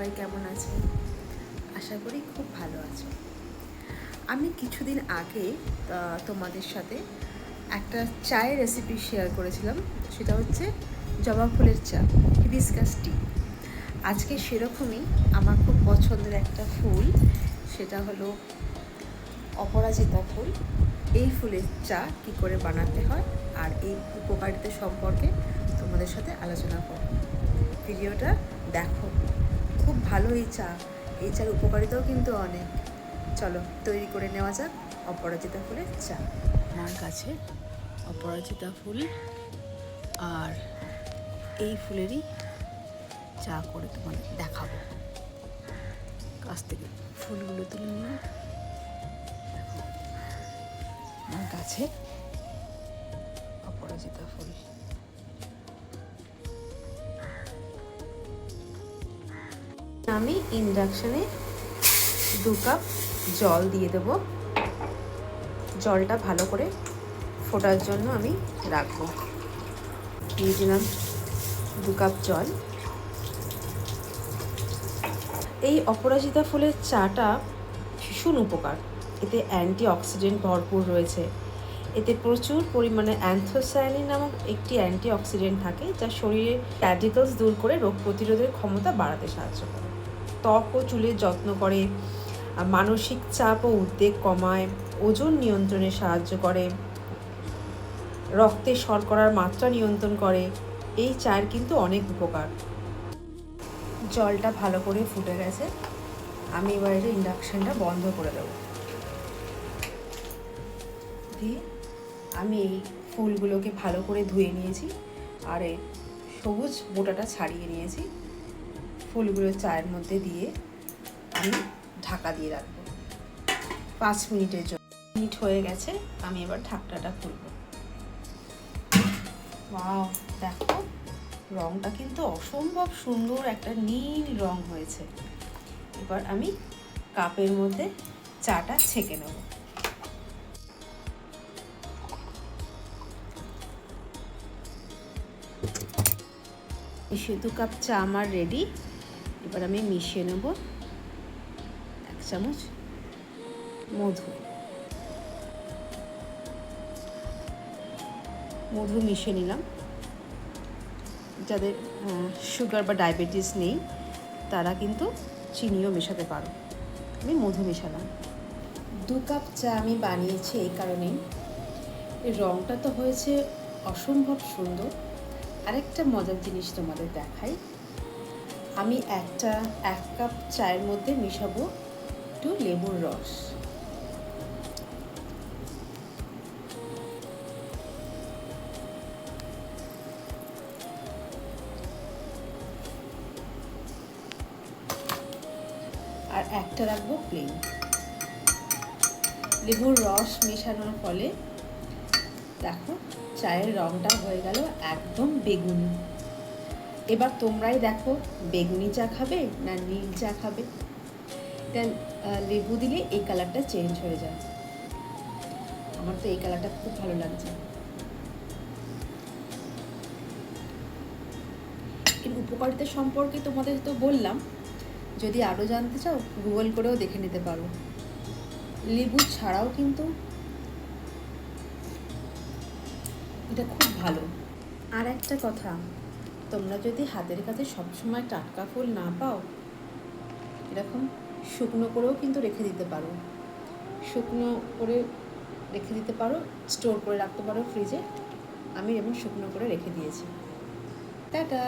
সবাই কেমন আছে? আশা করি খুব ভালো আছো। আমি কিছুদিন আগে তোমাদের সাথে একটা চায়ের রেসিপি শেয়ার করেছিলাম, সেটা হচ্ছে জবা ফুলের চা, হিবিস্কাস টি। আজকে সেরকমই আমার খুব পছন্দের একটা ফুল, সেটা হলো অপরাজিতা ফুল। এই ফুলের চা কী করে বানাতে হয় আর এই উপকারিতা সম্পর্কে তোমাদের সাথে আলোচনা করব। ভিডিওটা দেখো, খুব ভালো এই চার উপকারিতাও কিন্তু অনেক। চলো তৈরি করে নেওয়া যাক অপরাজিতা ফুলের চা। আমার কাছে অপরাজিতা ফুল আর এই ফুলেরই চা করে তোমাদের দেখাবো। কাছ থেকে ফুলগুলো তুলে নিয়ে দেখো, আমার কাছে অপরাজিতা ফুল। আমি ইন্ডাকশানে 2 কাপ জল দিয়ে দেবো। জলটা ভালো করে ফোটার জন্য আমি রাখবো। দিয়ে দিলাম 2 কাপ জল। এই অপরাজিতা ফুলের চাটা ভীষণ উপকার। এতে অ্যান্টিঅক্সিডেন্ট ভরপুর রয়েছে। এতে প্রচুর পরিমাণে অ্যান্থোসায়ানিন নামক একটি অ্যান্টিঅক্সিডেন্ট থাকে, যা শরীরের প্যাডিকলস দূর করে রোগ প্রতিরোধের ক্ষমতা বাড়াতে সাহায্য করে। ত্বক ও চুলের যত্ন করে, মানসিক চাপ ও উদ্বেগ কমায়, ওজন নিয়ন্ত্রণে সাহায্য করে, রক্তে শর্করার মাত্রা নিয়ন্ত্রণ করে। এই চায়ের কিন্তু অনেক উপকার। জলটা ভালো করে ফুটে গেছে, আমি এবার এটা ইন্ডাকশানটা বন্ধ করে দেবো। দিয়ে আমি এই ফুলগুলোকে ভালো করে ধুয়ে নিয়েছি আর এই সবুজ বোঁটাটা ছাড়িয়ে নিয়েছি। ফুলগুলো চায়ের মধ্যে দিয়ে আমি ঢাকা দিয়ে রাখবো 5 মিনিটের জন্য। মিনিট হয়ে গেছে, আমি এবার ঢাকনাটা খুলব। ওয়াও, দেখো রঙটা কিন্তু অসম্ভব সুন্দর, একটা নীল রং হয়েছে। এবার আমি কাপের মধ্যে চাটা ছেঁকে নেব। মিশিয়ে 2 কাপ চা আমার রেডি। এবার আমি মিশিয়ে নেব 1 চামচ মধু মিশিয়ে নিলাম। যাদের সুগার বা ডায়াবেটিস নেই তারা কিন্তু চিনিও মেশাতে পারো। আমি মধু মেশালাম। 2 কাপ চা আমি বানিয়েছি এই কারণেই, এই রঙটা তো হয়েছে অসম্ভব সুন্দর। আরেকটা মজার জিনিস তোমাদের দেখাই। আমি 1 কাপ চায়ের মধ্যে মেশাবো একটু লেবুর রস। আর একটা রাখবো প্লেন। লেবুর রস মেশানোর ফলে দেখো চায়ের রঙটা হয়ে গেল একদম বেগুনি। এবার তোমরাই দেখো, বেগুনি চা খাবে না নীল চা খাবে? লেবু দিলে এই কালারটা চেঞ্জ হয়ে যায়। আমার তো এই কালারটা খুব ভালো লাগছে। কিন্তু উপকারিতা সম্পর্কে তোমাদের তো বললাম, যদি আরও জানতে চাও গুগল করেও দেখে নিতে পারো। লেবু ছাড়াও কিন্তু এটা খুব ভালো। আর একটা কথা, তোমরা যদি হাতের কাছে সবসময় টাটকা ফুল না পাও, এরকম শুকনো করেও কিন্তু রেখে দিতে পারো। শুকনো করে রেখে দিতে পারো, স্টোর করে রাখতে পারো ফ্রিজে। আমি এমন শুকনো করে রেখে দিয়েছি। টাটা।